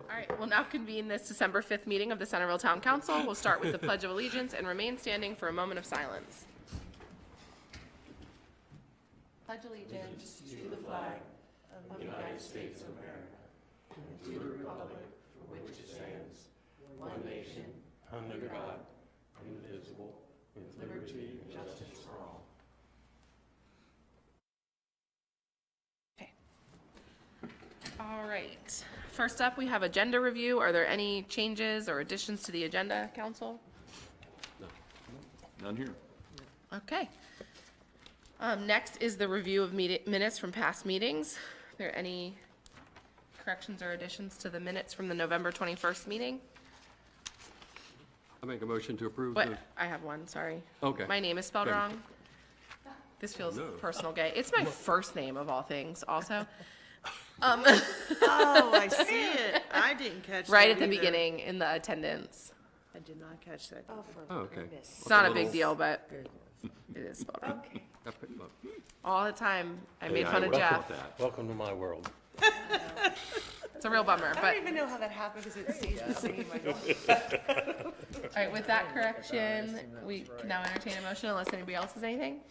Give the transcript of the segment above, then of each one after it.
All right, we'll now convene this December 5th meeting of the Centreville Town Council. We'll start with the Pledge of Allegiance and remain standing for a moment of silence. Pledge allegiance to the flag of the United States of America and to the republic for which it stands, one nation, under God, indivisible, with liberty and justice for all. Okay. All right. First up, we have agenda review. Are there any changes or additions to the agenda, Council? No. None here. Okay. Next is the review of minutes from past meetings. Are there any corrections or additions to the minutes from the November 21st meeting? I make a motion to approve. What? I have one, sorry. Okay. My name is spelled Okay. wrong. This feels No. personal gay. It's my first name of all things, also. Oh, I see it. I didn't catch that Right at the either. beginning in the attendance. I did not catch that. Oh, okay. It's not a big deal, but it is spelled wrong. I picked them up. All the time, I made Hey, fun I of will Jeff. put that. Welcome to my world. It's a real bummer, I but, don't even know how that happened because it stays the same. I don't. all right, with that correction, we can now entertain a motion unless anybody else has anything.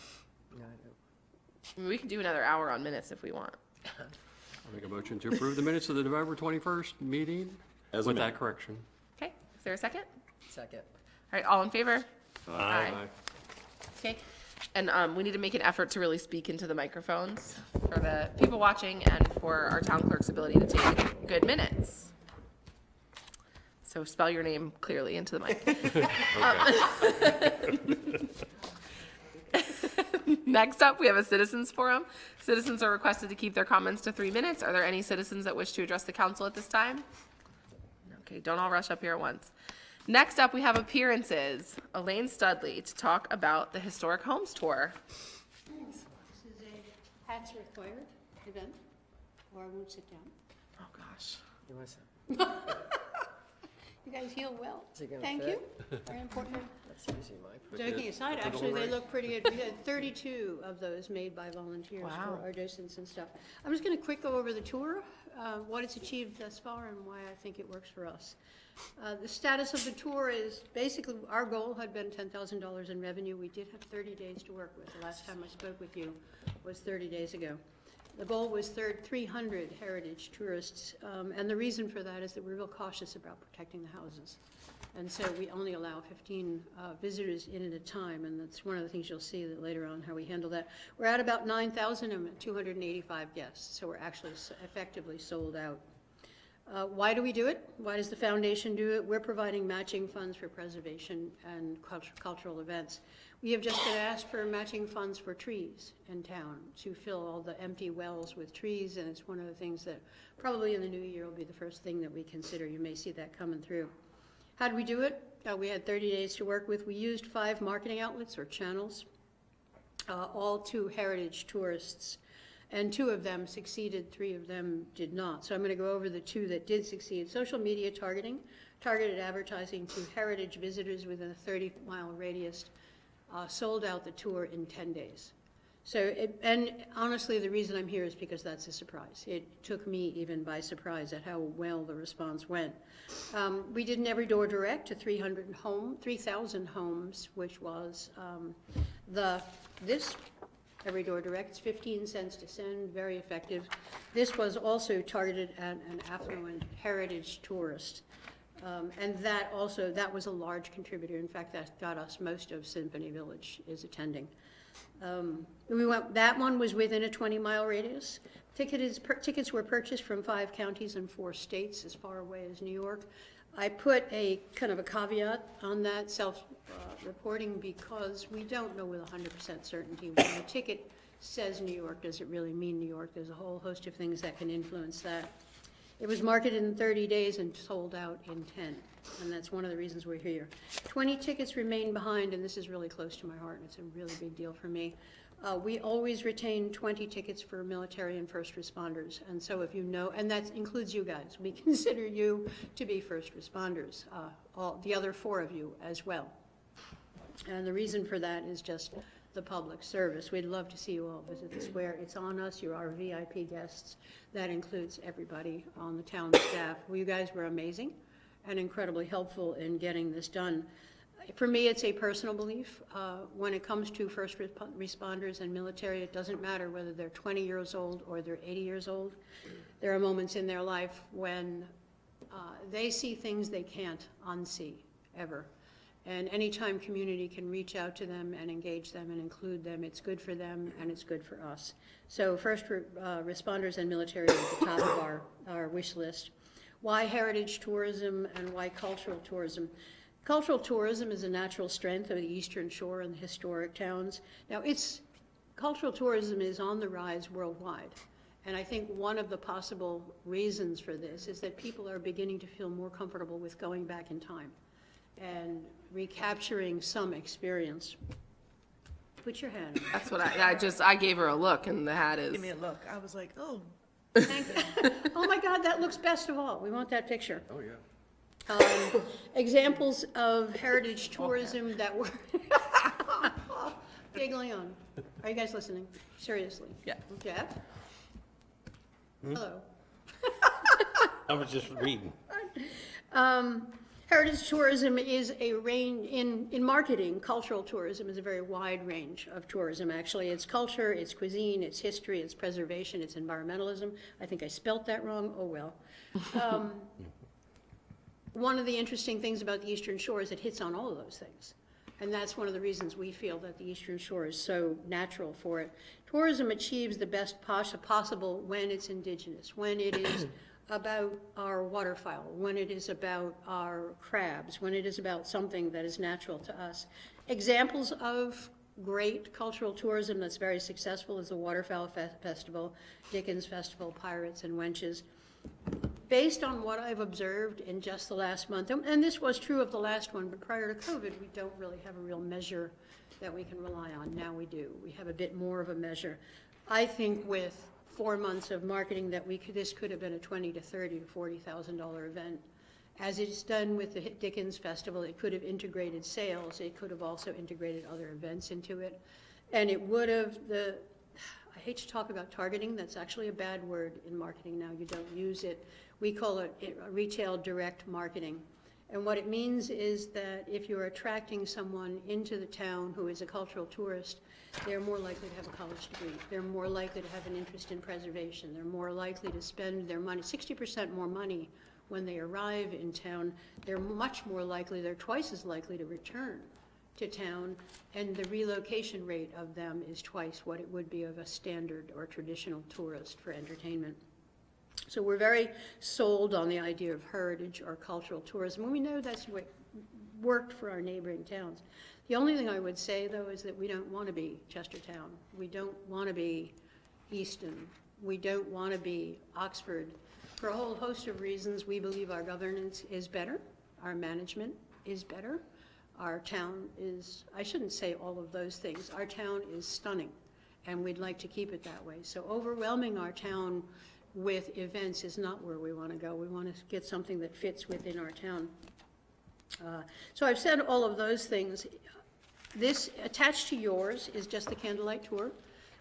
I mean, we can do another hour on minutes if we want. I make a motion to approve the minutes of the November 21st meeting with that correction. Okay, is there a second? Second. All right, all in favor? Aye. Okay, and we need to make an effort to really speak into the microphones for the people watching and for our town clerk's ability to take good minutes. So spell your name clearly into the mic. Next up, we have a citizens forum. Citizens are requested to keep their comments to 3 minutes. Are there any citizens that wish to address the council at this time? Okay, don't all rush up here at once. Next up, we have appearances. Elaine Studley to talk about the Historic Homes Tour. This is a hats required event, or I won't sit down. Oh, gosh. You want some? You guys heal well. Is it gonna Thank fit? you. Very important. That's usually my. Joking aside, actually, they look pretty good. We had 32 of those made by volunteers Wow. for our docents and stuff. I'm just going to quick go over the tour, what it's achieved thus far and why I think it works for us. The status of the tour is basically, our goal had been $10,000 in revenue. We did have 30 days to work with. The last time I spoke with you was 30 days ago. The goal was 300 heritage tourists, and the reason for that is that we're real cautious about protecting the houses. And so we only allow 15 visitors in at a time, and that's one of the things you'll see that later on, how we handle that. We're at about 9,000 and 285 guests, so we're actually effectively sold out. Why do we do it? Why does the foundation do it? We're providing matching funds for preservation and cultural events. We have just been asked for matching funds for trees in town to fill all the empty wells with trees, and it's one of the things that probably in the new year will be the first thing that we consider. You may see that coming through. How did we do it? We had 30 days to work with. We used 5 marketing outlets or channels, all to heritage tourists. And 2 of them succeeded, 3 of them did not. So I'm going to go over the 2 that did succeed. Social media targeting, targeted advertising to heritage visitors within a 30-mile radius, sold out the tour in 10 days. So, and honestly, the reason I'm here is because that's a surprise. It took me even by surprise at how well the response went. We did an every door direct to 3,000 homes, which was this every door direct. It's 15 cents to send, very effective. This was also targeted at an affluent heritage tourist. And that was a large contributor. In fact, that got us most of Symphony Village is attending. That one was within a 20-mile radius. Tickets were purchased from 5 counties and 4 states as far away as New York. I put a kind of a caveat on that self-reporting because we don't know with 100% certainty when the ticket says New York, does it really mean New York? There's a whole host of things that can influence that. It was marketed in 30 days and sold out in 10, and that's one of the reasons we're here. 20 tickets remain behind, and this is really close to my heart, and it's a really big deal for me. We always retain 20 tickets for military and first responders, and so if you know, and that includes you guys, we consider you to be first responders, the other 4 of you as well. And the reason for that is just the public service. We'd love to see you all visit the square. It's on us. You're our VIP guests. That includes everybody on the town staff. Well, you guys were amazing and incredibly helpful in getting this done. For me, it's a personal belief. When it comes to first responders and military, it doesn't matter whether they're 20 years old or they're 80 years old. There are moments in their life when they see things they can't unsee, ever. And anytime community can reach out to them and engage them and include them, it's good for them and it's good for us. So first responders and military are at the top of our wish list. Why heritage tourism and why cultural tourism? Cultural tourism is a natural strength of the Eastern Shore and the historic towns. Now, cultural tourism is on the rise worldwide. And I think one of the possible reasons for this is that people are beginning to feel more comfortable with going back in time and recapturing some experience. Put your hand. That's what I gave her a look, and the hat is. Give me a look. I was like, oh. Thank you. Oh my God, that looks best of all. We want that picture. Oh, yeah. Examples of heritage tourism that were giggling on. Are you guys listening? Seriously? Yes. Jeff? Hello. I was just reading. Heritage tourism is a range, in marketing, cultural tourism is a very wide range of tourism, actually. It's culture, it's cuisine, it's history, it's preservation, it's environmentalism. I think I spelt that wrong, oh well. One of the interesting things about the Eastern Shore is it hits on all of those things. And that's one of the reasons we feel that the Eastern Shore is so natural for it. Tourism achieves the best possible when it's indigenous, when it is about our waterfowl, when it is about our crabs, when it is about something that is natural to us. Examples of great cultural tourism that's very successful is the Waterfowl Festival, Dickens Festival, Pirates and Wenches. Based on what I've observed in just the last month, and this was true of the last one, but prior to COVID, we don't really have a real measure that we can rely on. Now we do. We have a bit more of a measure. I think with 4 months of marketing that this could have been a $20,000 to $30,000 to $40,000 event. As it's done with the Dickens Festival, it could have integrated sales. It could have also integrated other events into it. And it would have, I hate to talk about targeting, that's actually a bad word in marketing now. You don't use it. We call it retail direct marketing. And what it means is that if you're attracting someone into the town who is a cultural tourist, they're more likely to have a college degree. They're more likely to have an interest in preservation. They're more likely to spend their money, 60% more money when they arrive in town. They're much more likely, they're twice as likely to return to town, and the relocation rate of them is twice what it would be of a standard or traditional tourist for entertainment. So we're very sold on the idea of heritage or cultural tourism, and we know that's what worked for our neighboring towns. The only thing I would say, though, is that we don't want to be Chestertown. We don't want to be Easton. We don't want to be Oxford. For a whole host of reasons, we believe our governance is better, our management is better, our town is, I shouldn't say all of those things, our town is stunning, and we'd like to keep it that way. So overwhelming our town with events is not where we want to go. We want to get something that fits within our town. So I've said all of those things. This, attached to yours, is just the candlelight tour,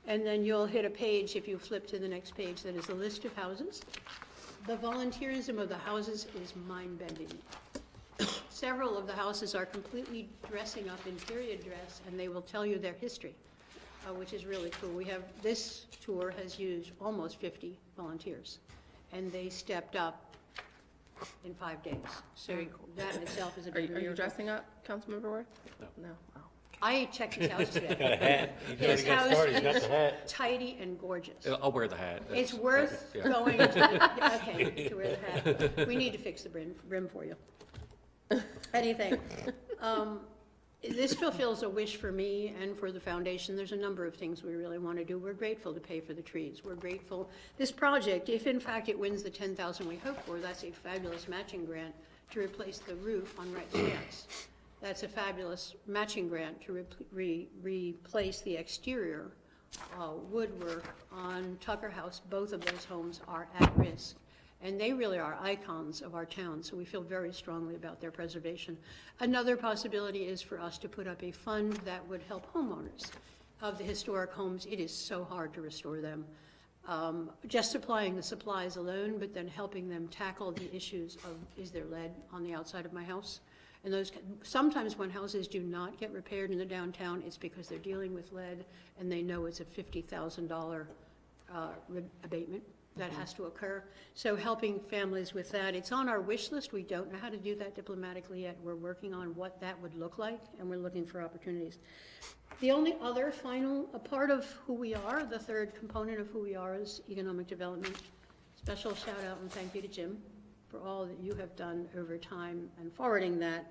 and then you'll hit a page, if you flip to the next page, that is a list of houses. The volunteerism of the houses is mind-bending. Several of the houses are completely dressing up in period dress, and they will tell you their history, which is really cool. This tour has used almost 50 volunteers, and they stepped up in 5 days. So Very cool. that in itself is a Are big you miracle. dressing up, Councilmember Ward? No. Oh. I checked his house today. Got a hat. He's already His got house started. He's got is the hat. tidy and gorgeous. I'll wear the hat. It's That's- worth yeah. going to, okay, to wear the hat. We need to fix the brim for you. Anything. This fulfills a wish for me and for the foundation. There's a number of things we really want to do. We're grateful to pay for the trees. We're grateful. This project, if in fact it wins the 10,000 we hope for, that's a fabulous matching grant to replace the roof on Wright Stance. That's a fabulous matching grant to replace the exterior woodwork on Tucker House. Both of those homes are at risk, and they really are icons of our town, so we feel very strongly about their preservation. Another possibility is for us to put up a fund that would help homeowners. of the historic homes, it is so hard to restore them. Just supplying the supplies alone, but then helping them tackle the issues of, is there lead on the outside of my house? And those, sometimes when houses do not get repaired in the downtown, it's because they're dealing with lead and they know it's a $50,000 abatement that has to occur. So helping families with that, it's on our wish list. We don't know how to do that diplomatically yet. We're working on what that would look like, and we're looking for opportunities. The only other final part of who we are, the third component of who we are, is economic development. Special shout out and thank you to Jim for all that you have done over time and forwarding that.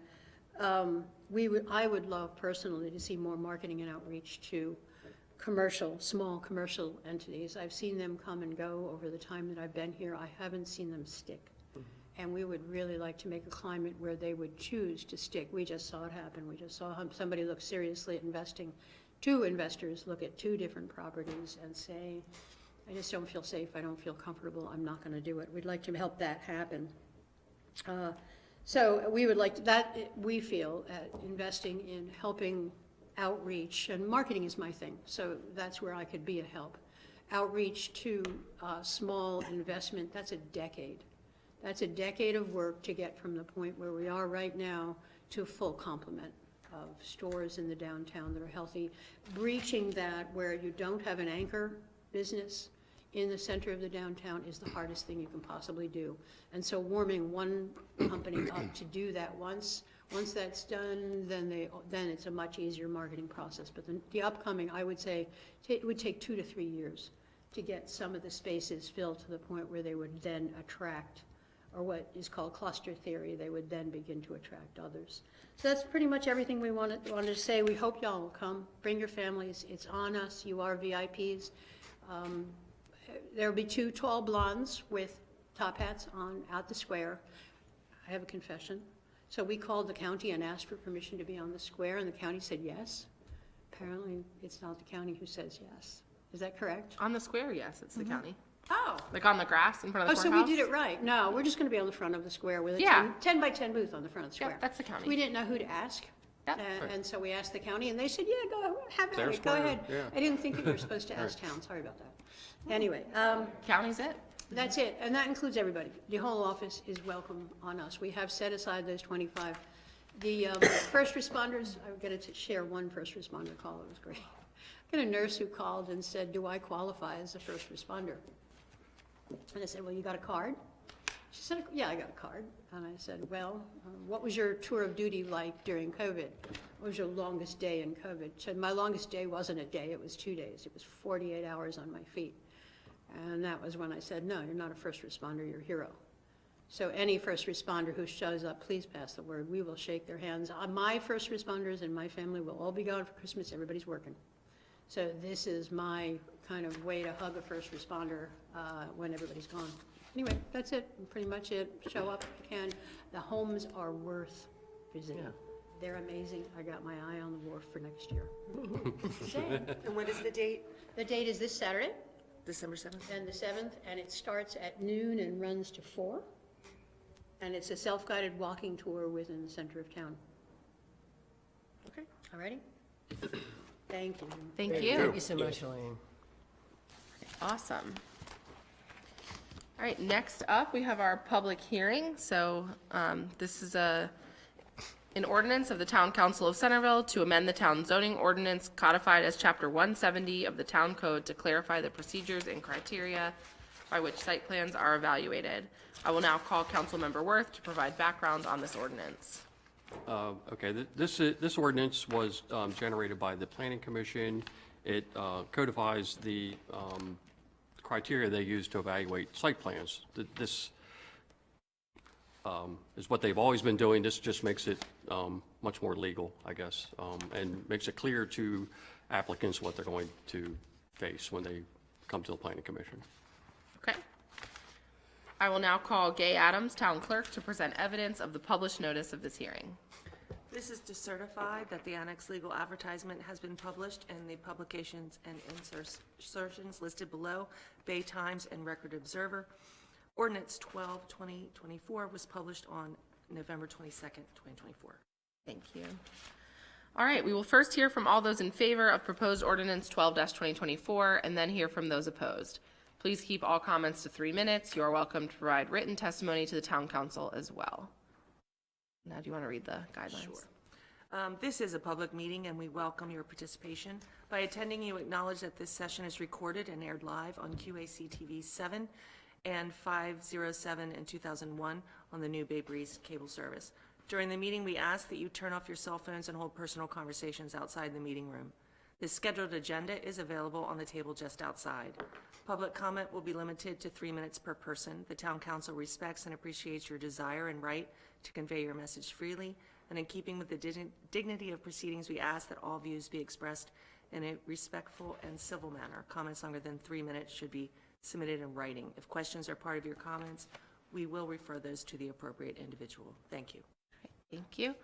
I would love personally to see more marketing and outreach to small commercial entities. I've seen them come and go over the time that I've been here. I haven't seen them stick. And we would really like to make a climate where they would choose to stick. We just saw it happen. We just saw somebody look seriously at investing. 2 investors look at 2 different properties and say, I just don't feel safe, I don't feel comfortable, I'm not gonna do it. We'd like to help that happen. So we would like that, we feel, investing in helping outreach, and marketing is my thing, so that's where I could be a help. Outreach to small investment, that's a decade. That's a decade of work to get from the point where we are right now to a full complement of stores in the downtown that are healthy. Breaching that where you don't have an anchor business in the center of the downtown is the hardest thing you can possibly do. And so warming one company up to do that once that's done, then it's a much easier marketing process. But the upcoming, I would say, it would take 2 to 3 years to get some of the spaces filled to the point where they would then attract, or what is called cluster theory, they would then begin to attract others. So that's pretty much everything we wanted to say. We hope y'all will come. Bring your families. It's on us. You are VIPs. There will be 2 tall blondes with top hats on out the square. I have a confession. So we called the county and asked for permission to be on the square, and the county said yes. Apparently, it's not the county who says yes. Is that correct? On the square, yes, it's the county. Oh. Like on the grass in front of the So courthouse? we did it right. No, we're just going to be on the front of the square with a Yeah. 10 by 10 booth on the front of the square. Yep, that's the county. We didn't know who to ask. Yep. And so we asked the county, and they said, yeah, go have at Their it, go square, ahead. yeah. I didn't think that we were supposed to ask town, sorry about that. Anyway, County's it? that's it, and that includes everybody. The whole office is welcome on us. We have set aside those 25. The first responders, I'm going to share one first responder call, it was great. I got a nurse who called and said, do I qualify as a first responder? And I said, well, you got a card? She said, yeah, I got a card. And I said, well, what was your tour of duty like during COVID? What was your longest day in COVID? She said, my longest day wasn't a day, it was 2 days. It was 48 hours on my feet. And that was when I said, no, you're not a first responder, you're a hero. So any first responder who shows up, please pass the word. We will shake their hands. My first responders and my family will all be gone for Christmas. Everybody's working. So this is my kind of way to hug a first responder when everybody's gone. Anyway, that's it, pretty much it. Show up if you can. The homes are worth visiting. Yeah. They're amazing. I got my eye on the wharf for next year. And what is the date? The date is this Saturday, December 7th? and the 7th, and it starts at noon and runs to 4. And it's a self-guided walking tour within the center of town. Okay. All righty? Thank you. Thank you. Thank you so much, Elaine. Awesome. All right, next up, we have our public hearing. So this is an ordinance of the Town Council of Centreville to amend the town zoning ordinance codified as Chapter 170 of the Town Code to clarify the procedures and criteria by which site plans are evaluated. I will now call Councilmember Worth to provide background on this ordinance. Okay, this ordinance was generated by the Planning Commission. It codifies the criteria they use to evaluate site plans. This is what they've always been doing. This just makes it much more legal, I guess, and makes it clear to applicants what they're going to face when they come to the Planning Commission. Okay. I will now call Gay Adams, Town Clerk, to present evidence of the published notice of this hearing. This is to certify that the annex legal advertisement has been published and the publications and insertions listed below, Bay Times and Record Observer. Ordinance 12/2024 was published on November 22nd, 2024. Thank you. All right, we will first hear from all those in favor of proposed ordinance 12-2024, and then hear from those opposed. Please keep all comments to 3 minutes. You are welcome to provide written testimony to the town council as well. Now, do you want to read the guidelines? Sure. This is a public meeting, and we welcome your participation. By attending, you acknowledge that this session is recorded and aired live on QACTV 7 and 507 and 2001 on the new Bay Breeze cable service. During the meeting, we ask that you turn off your cell phones and hold personal conversations outside the meeting room. The scheduled agenda is available on the table just outside. Public comment will be limited to 3 minutes per person. The town council respects and appreciates your desire and right to convey your message freely, and in keeping with the dignity of proceedings, we ask that all views be expressed in a respectful and civil manner. Comments longer than 3 minutes should be submitted in writing. If questions are part of your comments, we will refer those to the appropriate individual. Thank you. Thank you.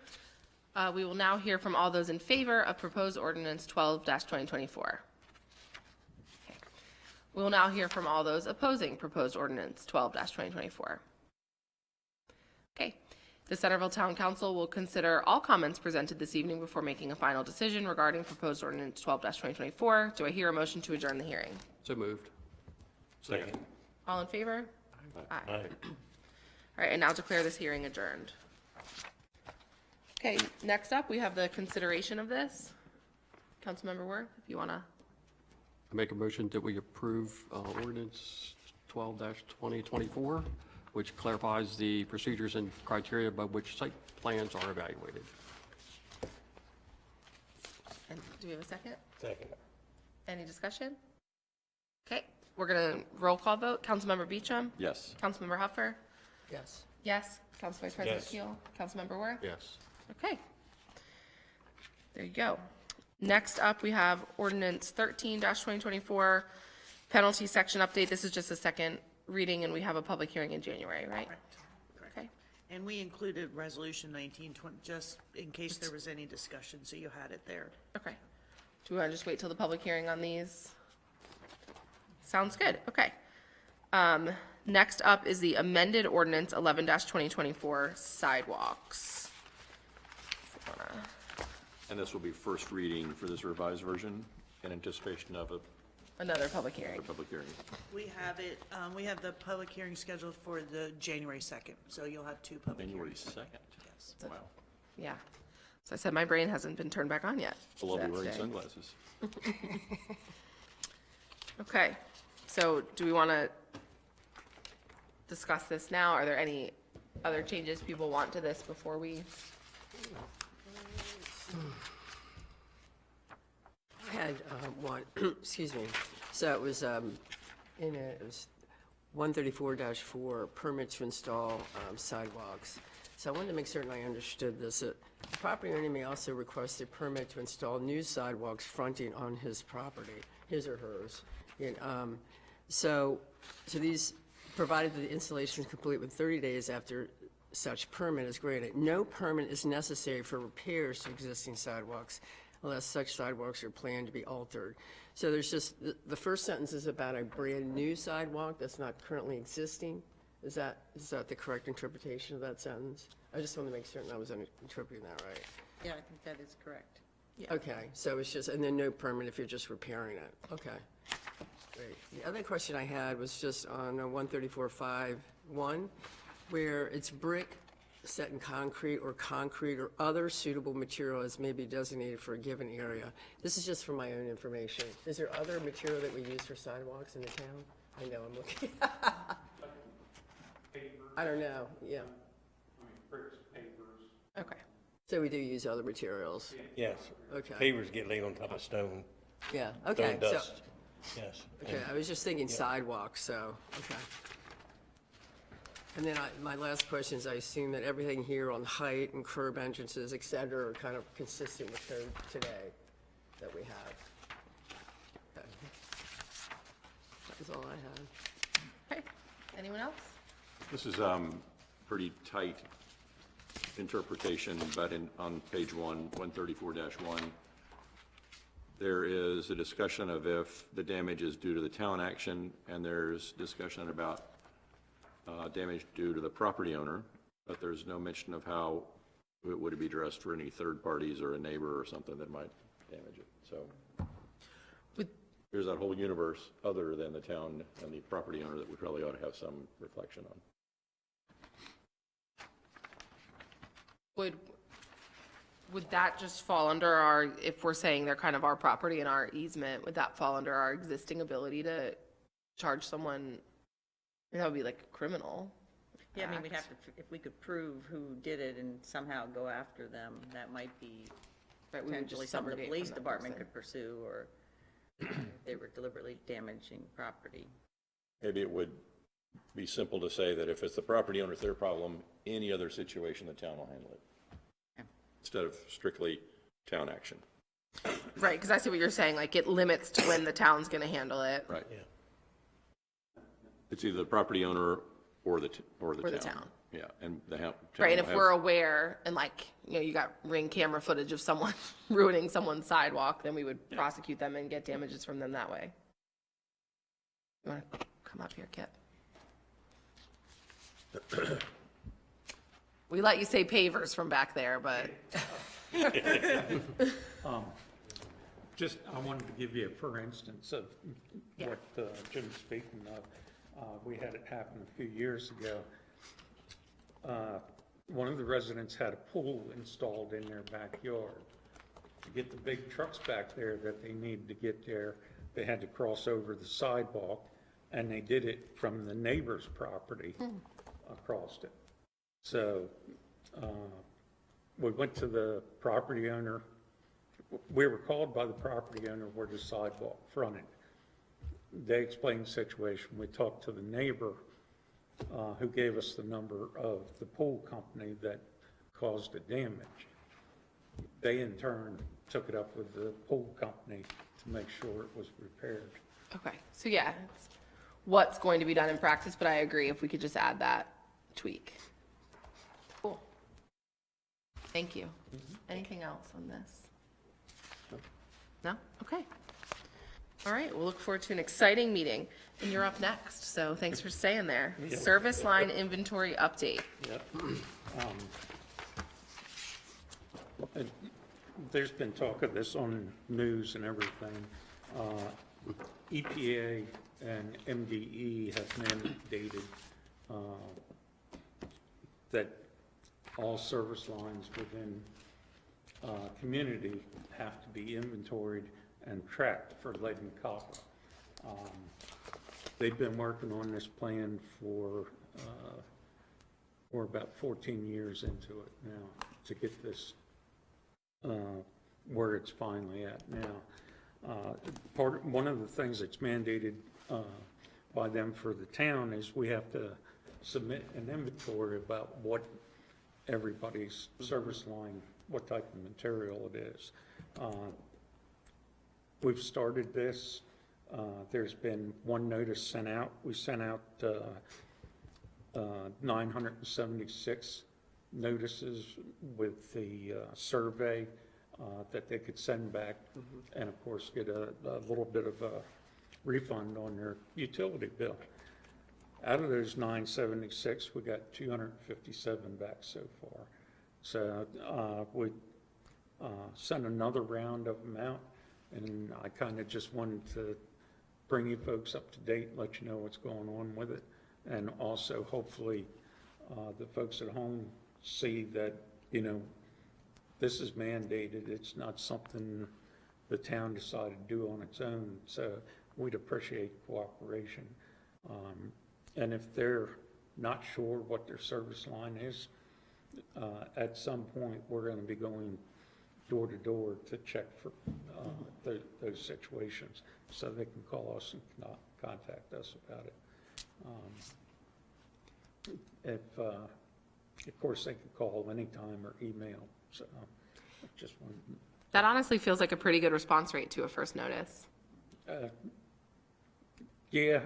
We will now hear from all those in favor of proposed ordinance 12-2024. Okay. We will now hear from all those opposing proposed ordinance 12-2024. Okay. The Centreville Town Council will consider all comments presented this evening before making a final decision regarding proposed ordinance 12-2024. Do I hear a motion to adjourn the hearing? So moved. Second. All in favor? Aye. Aye. All right, and now declare this hearing adjourned. Okay, next up, we have the consideration of this. Councilmember Worth, if you want to. I make a motion that we approve ordinance 12-2024, which clarifies the procedures and criteria by which site plans are evaluated. And do we have a second? Second. Any discussion? Okay, we're going to roll call vote. Councilmember Beecham? Yes. Councilmember Huffer? Yes. Yes. Council Vice President Yes. Keel? Councilmember Worth? Yes. Okay. There you go. Next up, we have ordinance 13-2024, penalty section update. This is just a second reading, and we have a public hearing in January, right? Correct. Okay. And we included Resolution 1920, just in case there was any discussion, so you had it there. Okay. Do we want to just wait till the public hearing on these? Sounds good. Okay. Next up is the amended ordinance 11-2024 sidewalks. And this will be first reading for this revised version in anticipation of a Another public hearing. public hearing. We have it, we have the public hearing scheduled for the January 2nd, so you'll have two public January hearings. 2nd. Yes. Wow. Yeah. So I said my brain hasn't been turned back on yet. I love you That's wearing today. sunglasses. Okay. So do we want to discuss this now? Are there any other changes people want to this before we? I had one, excuse me. So it was, it was 134-4, permit to install sidewalks. So I wanted to make certain I understood this. The property owner may also request a permit to install new sidewalks fronting on his property, his or hers. And, so these, provided that the installation is complete with 30 days after such permit is granted. No permit is necessary for repairs to existing sidewalks unless such sidewalks are planned to be altered. So there's just, the first sentence is about a brand-new sidewalk that's not currently existing. Is that the correct interpretation of that sentence? I just want to make certain I was interpreting that right. Yeah, I think that is correct. Okay, so it's just, and then no permit if you're just repairing it. Okay, great. The other question I had was just on 134.5.1, where it's brick set in concrete or other suitable material as may be designated for a given area. This is just for my own information. Is there other material that we use for sidewalks in the town? I know, I'm looking. I don't know, yeah. Okay. So we do use other materials? Yes. Okay. Pavers get laid on top of stone, Yeah, okay. stone so- dust. Yes. Okay, I was just thinking sidewalks, so, okay. And then my last question is, I assume that everything here on height and curb entrances, et cetera, are kind of consistent with code today that we have. Okay. That was all I had. Okay. Anyone else? This is pretty tight interpretation, but on page 134-1, there is a discussion of if the damage is due to the town action, and there's discussion about damage due to the property owner, but there's no mention of how would it be addressed for any third parties or a neighbor or something that might damage it? So Would- there's that whole universe other than the town and the property owner that we probably ought to have some reflection on. Would that just fall under our, if we're saying they're kind of our property and our easement, would that fall under our existing ability to charge someone? That would be like a criminal. Yeah, I mean, we'd act. have to, if we could prove who did it and somehow go after them, that might be Right, we would potentially just something the subrogate police from that department person. could pursue, or if they were deliberately damaging property. Maybe it would be simple to say that if it's the property owner's their problem, any other situation, the town will handle it. Yeah. Instead of strictly town action. Right, because I see what you're saying, like it limits to when the town's gonna handle it. Right. Yeah. It's either the property owner or the Or the town. Yeah, and the town Right, and will if have- we're aware, and like, you know, you got Ring camera footage of someone ruining someone's sidewalk, then we would prosecute them and get damages from them that way. You wanna come up here, Kip? We let you say pavers from back there, but, Just, I wanted to give you a for instance of Yeah. what Jim's speaking of. We had it happen a few years ago. One of the residents had a pool installed in their backyard. To get the big trucks back there that they needed to get there, they had to cross over the sidewalk, and they did it from the neighbor's property across it. So we went to the property owner. We were called by the property owner where the sidewalk fronted. They explained the situation. We talked to the neighbor, who gave us the number of the pool company that caused the damage. They in turn took it up with the pool company to make sure it was repaired. okay, so yeah, it's what's going to be done in practice, but I agree if we could just add that tweak. Cool. Thank you. Anything else on this? No? Okay. All right, we'll look forward to an exciting meeting, and you're up next, so thanks for staying there. Service line inventory update. There's been talk of this on news and everything. EPA and MDE have mandated that all service lines within community have to be inventoried and tracked for lead and copper. They've been working on this plan for we're about 14 years into it now to get this where it's finally at now. One of the things that's mandated by them for the town is we have to submit an inventory about what everybody's service line, what type of material it is. We've started this. There's been one notice sent out. We sent out 976 notices with the survey that they could send back, and of course get a little bit of a refund on their utility bill. Out of those 976, we got 257 back so far. So we sent another round of them out, and I kind of just wanted to bring you folks up to date, let you know what's going on with it, and also hopefully the folks at home see that, you know, this is mandated. It's not something the town decided to do on its own, so we'd appreciate cooperation. And if they're not sure what their service line is, at some point, we're going to be going door to door to check for those situations, so they can call us and contact us about it. Of course, they can call anytime or email, so just one. That honestly feels like a pretty good response rate to a first notice. Yeah.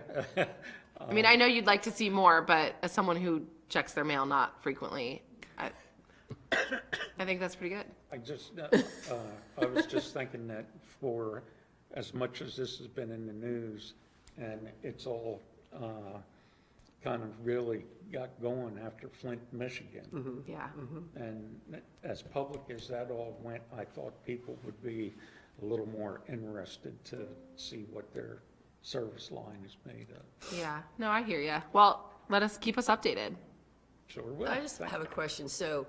I mean, I know you'd like to see more, but as someone who checks their mail not frequently, I think that's pretty good. I was just thinking that for as much as this has been in the news, and it's all kind of really got going after Flint, Michigan. Yeah. And as public as that all went, I thought people would be a little more interested to see what their service line is made of. Yeah. No, I hear you. Well, keep us updated. Sure will. I just have a question. So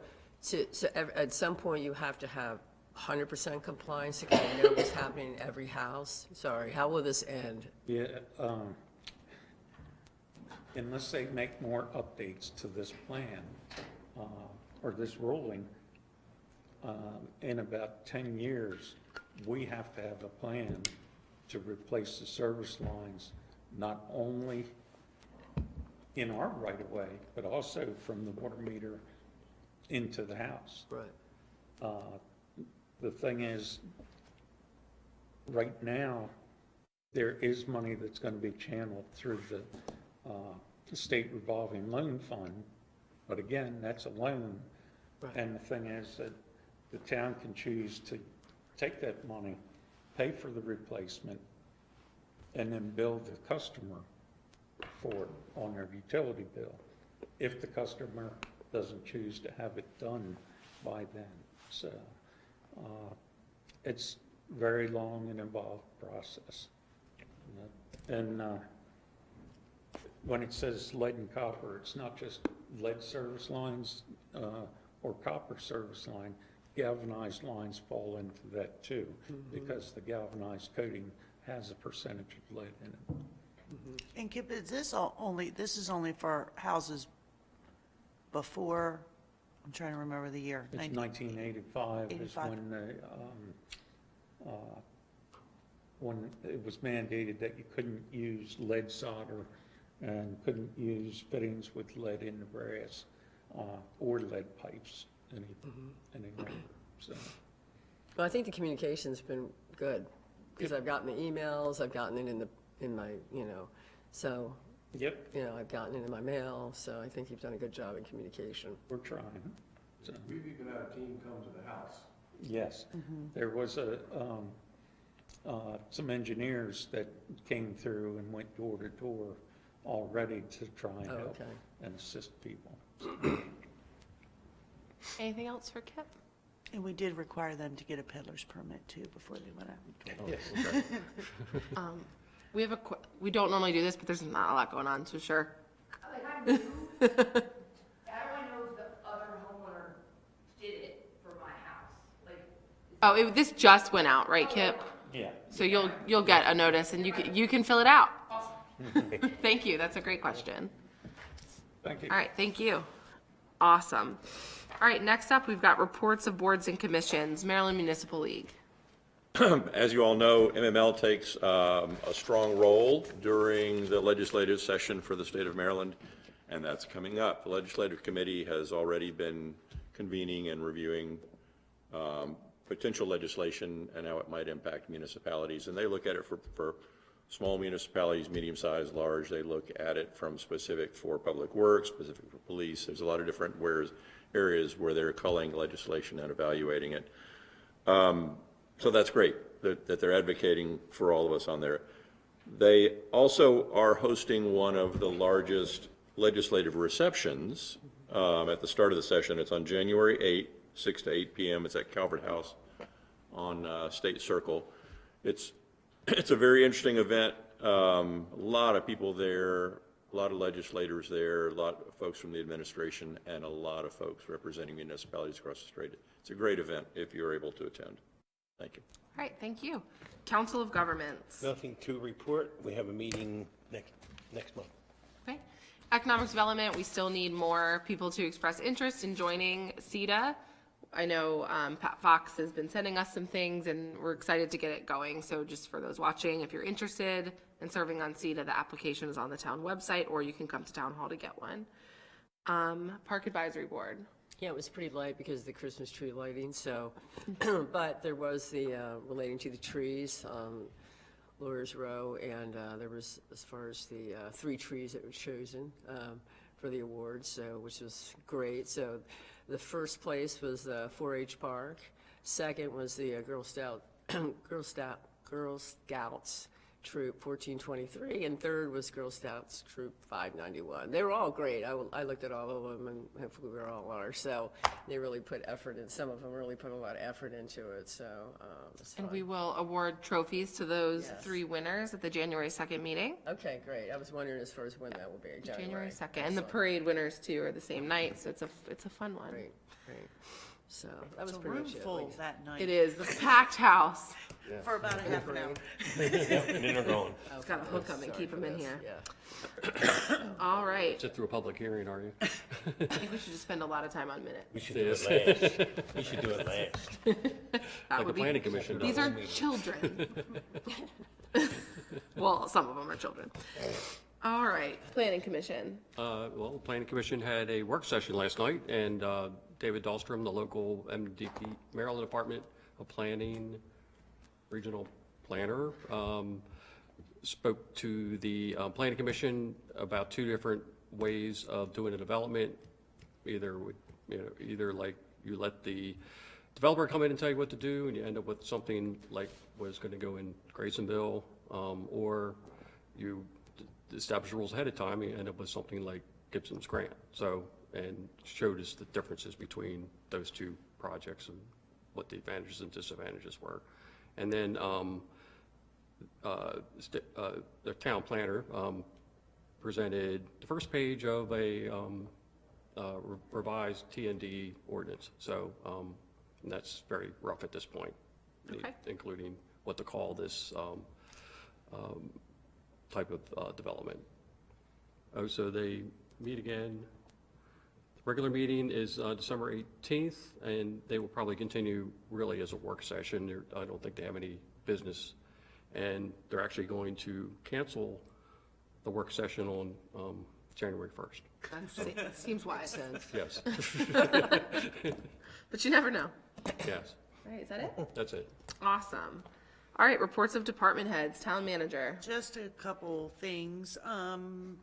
at some point, you have to have 100% compliance to kind of know what's happening in every house? Sorry, how will this end? Yeah, unless they make more updates to this plan, or this ruling, in about 10 years, we have to have a plan to replace the service lines, not only in our right-of-way, but also from the water meter into the house. Right. The thing is, right now, there is money that's gonna be channeled through the state revolving loan fund, but again, that's a loan. Right. And the thing is that the town can choose to take that money, pay for the replacement, and then bill the customer for it on their utility bill, if the customer doesn't choose to have it done by then. So, it's very long and involved process. And when it says lead and copper, it's not just lead service lines or copper service line. Galvanized lines fall into that too, because the galvanized coating has a percentage of lead in it. And Kip, is this this is only for houses before, I'm trying to remember the year. It's 1985 is 85. when it was mandated that you couldn't use lead solder and couldn't use fittings with lead in the brass or lead pipes anymore. So, Well, I think the communication's been good, because I've gotten the emails, I've gotten it in my, so, yep, I've gotten it in my mail, so I think you've done a good job in communication. we're trying. So, We've even had a team come to the house. yes, there was some engineers that came through and went door to door already to try and Oh, help okay. and assist people. Anything else for Kip? And we did require them to get a peddler's permit too before they went out. Yes. We don't normally do this, but there's not a lot going on, so sure. Like I'm new, how do I know if the other homeowner did it for my house? Like, Oh, this just went out, right, Kip? Yeah. So you'll get a notice and you can fill it out. Thank you. That's a great question. Thank you. All right, thank you. Awesome. All right, next up, we've got reports of boards and commissions, Maryland Municipal League. As you all know, MML takes a strong role during the legislative session for the state of Maryland, and that's coming up. The legislative committee has already been convening and reviewing potential legislation and how it might impact municipalities, and they look at it for small municipalities, medium-sized, large. They look at it from specific for public works, specific for police. There's a lot of different areas where they're culling legislation and evaluating it. So that's great that they're advocating for all of us on there. They also are hosting one of the largest legislative receptions at the start of the session. It's on January 8th, 6 to 8 p.m. It's at Calvert House on State Circle. It's a very interesting event. A lot of people there, a lot of legislators there, a lot of folks from the administration, and a lot of folks representing municipalities across the state. It's a great event if you're able to attend. Thank you. All right, thank you. Council of Governments. Nothing to report. We have a meeting next month. Okay. Economic Development, we still need more people to express interest in joining CETA. I know Pat Fox has been sending us some things, and we're excited to get it going. So just for those watching, if you're interested in serving on CETA, the application is on the town website, or you can come to Town Hall to get one. Park Advisory Board. Yeah, it was pretty light because of the Christmas tree lighting, so, but there was the, relating to the trees, Lawyers Row, and there was, as far as the 3 trees that were chosen for the awards, so, which was great. So the first place was the 4-H Park, second was the Girl Scouts Troop 1423, and third was Girl Scouts Troop 591. They were all great. I looked at all of them, and hopefully we all are. So they really put effort in. Some of them really put a lot of effort into it. So it's fun. And we will award trophies to those Yes. 3 winners at the January 2nd meeting. Okay, great. I was wondering as far as when that will be. January 2nd. And the parade winners, too, are the same night, so it's a fun one. Great, great. So that was It's a pretty room much it. full that night. It is, the packed house. For about a half an hour. Yep, and then they're going. It's got to hook them and keep them in here. Yeah. All right. Sit through a public hearing, are you? I think we should just spend a lot of time on minutes. We should do it last. We should do it last. That Like would the be- planning commission These does. are children. Well, some of them are children. All right, planning commission. Well, the planning commission had a work session last night, and David Dahlstrom, the local MDP, Maryland Department of Planning, regional planner, spoke to the planning commission about 2 different ways of doing a development. Either like you let the developer come in and tell you what to do, and you end up with something like was going to go in Graysonville, or you establish rules ahead of time, and you end up with something like Gibson's Grant. So, and showed us the differences between those 2 projects and what the advantages and disadvantages were. And then the town planner presented the first page of a revised TND ordinance. So, and that's very rough at this point, Okay. including what to call this type of development. Oh, so they meet again. The regular meeting is December 18th, and they will probably continue really as a work session. I don't think they have any business. And they're actually going to cancel the work session on January 1st. That seems wise. Yes, But you never know. yes, All right, is that it? that's it. Awesome. All right, reports of department heads, town manager. Just a couple things.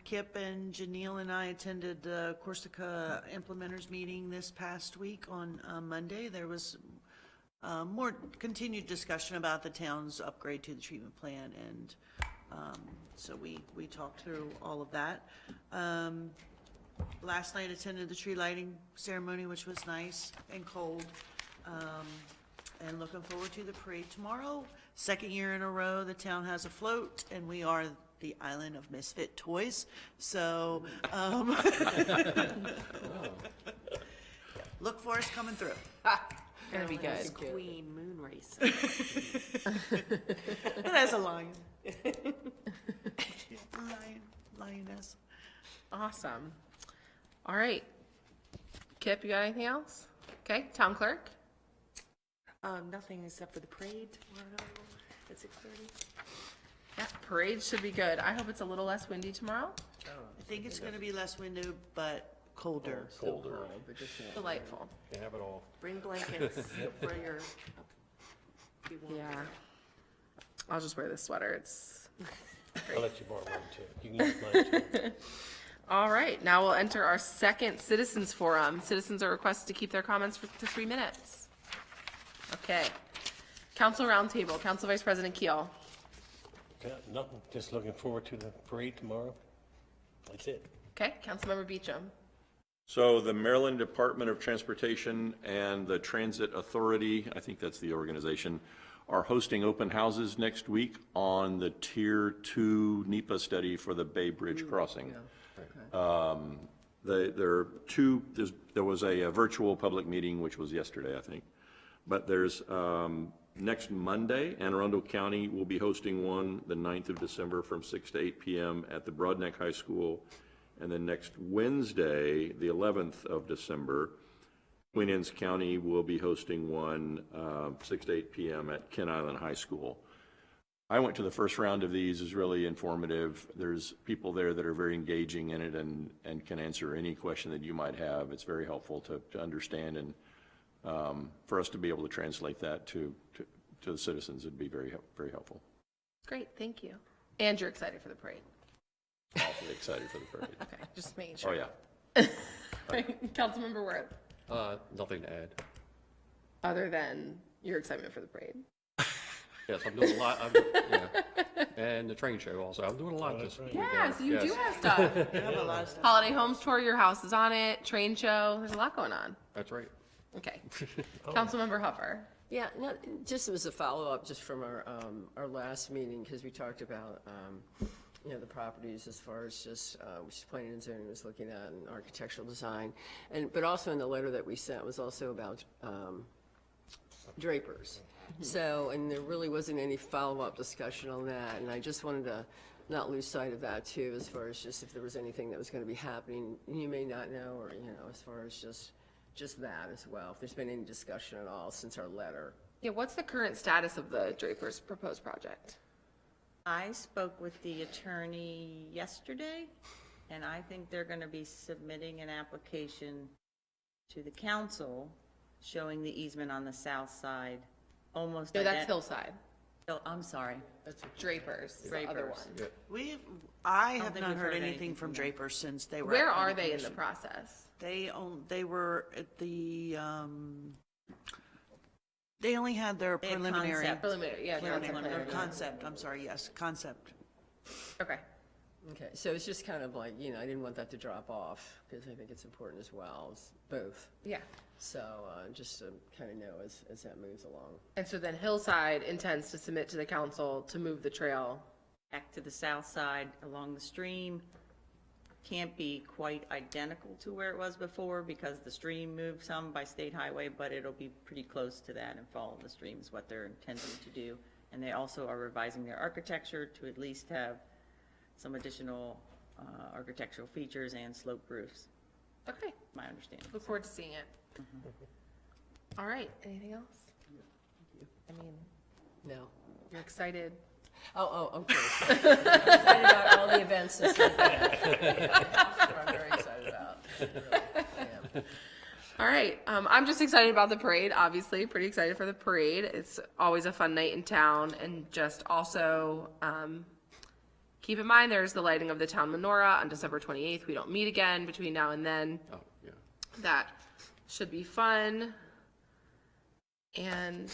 Kip and Janelle and I attended the Corsica Implementers meeting this past week on Monday. There was more continued discussion about the town's upgrade to the treatment plant, and so we talked through all of that. Last night attended the tree lighting ceremony, which was nice and cold, and looking forward to the parade tomorrow. 2nd year in a row, the town has a float, and we are the island of misfit toys. So, look for us coming through. Gonna be good. Queen Moon Race. It has a lion. Lioness. Awesome. All right. Kip, you got anything else? Okay, town clerk? Nothing except for the parade tomorrow at 6:30. Yeah, parade should be good. I hope it's a little less windy tomorrow. I think it's gonna be less window, but colder. Colder. Delightful. Can have it all. Bring blankets for your. be warm. Yeah. I'll just wear this sweater. It's I'll let you borrow mine too. You can use mine too. all right. Now we'll enter our second citizens forum. Citizens are requested to keep their comments to 3 minutes. Okay. Council roundtable. Council Vice President Keel. Nothing, just looking forward to the parade tomorrow. That's it. Okay. Councilmember Beecham. So the Maryland Department of Transportation and the Transit Authority, I think that's the organization, are hosting open houses next week on the Tier 2 NEPA study for the Bay Bridge crossing. There are 2, there was a virtual public meeting, which was yesterday, I think. But there's, next Monday, Anne Arundel County will be hosting one, the 9th of December from 6 to 8 p.m. at the Broadneck High School. And then next Wednesday, the 11th of December, Queen Anne's County will be hosting one, 6 to 8 p.m. at Kent Island High School. I went to the first round of these. It's really informative. There's people there that are very engaging in it and can answer any question that you might have. It's very helpful to understand, and for us to be able to translate that to the citizens would be very helpful. Great. Thank you. And you're excited for the parade. Awfully excited for the parade. Okay. Just making Oh, sure. yeah. Councilmember Worth. Nothing to add. Other than your excitement for the parade. Yes, I'm doing a lot, yeah. And the train show also. I'm doing a lot this weekend. Yeah, so you do Yes, have stuff. We have a lot of stuff. Holiday Homes Tour, your house is on it, train show, there's a lot going on. That's right. Okay. Councilmember Huffer. Yeah, no, just as a follow-up, just from our last meeting, because we talked about, you know, the properties as far as just, which planning and zoning was looking at, and architectural design. But also in the letter that we sent was also about drapers. So, and there really wasn't any follow-up discussion on that, and I just wanted to not lose sight of that too, as far as just if there was anything that was going to be happening, you may not know, or, you know, as far as just that as well, if there's been any discussion at all since our letter. Yeah, what's the current status of the Draper's proposed project? I spoke with the attorney yesterday, and I think they're going to be submitting an application to the council showing the easement on the south side, almost. No, that's Hillside. Oh, I'm sorry. That's Draper's, the other Drapers. one. I have think not we've heard heard anything anything from from them. Drapers since they were. Where at are planning they in the commission. process? They were at the, they only had their They had preliminary. concept. Preliminary, yeah. Preliminary, concept or plan. concept, I'm sorry, yes, concept. Okay. Okay, so it's just kind of like, you know, I didn't want that to drop off, because I think it's important as well, as both. Yeah. So, just to kind of know as that moves along. And so then Hillside intends to submit to the council to move the trail. Back to the south side along the stream. Can't be quite identical to where it was before because the stream moved some by state highway, but it'll be pretty close to that and follow the stream is what they're intending to do. And they also are revising their architecture to at least have some additional architectural features and sloped roofs, Okay. my understanding. Look forward to seeing it. All right. Anything else? I mean, No. you're excited. Oh, of course. Excited about all the events this weekend. I'm very excited about. Really, yeah. All right. I'm just excited about the parade, obviously. Pretty excited for the parade. It's always a fun night in town. And just also keep in mind there's the lighting of the town menorah on December 28th. We don't meet again between now and then. Oh, yeah. That should be fun. And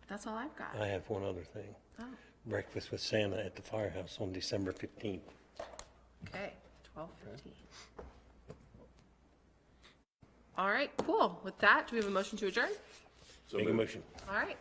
that's all I've got. I have one other thing. Oh, Breakfast with Santa at the firehouse on December 15th. okay. 12:15. All right, cool. With that, do we have a motion to adjourn? Make a motion. All right.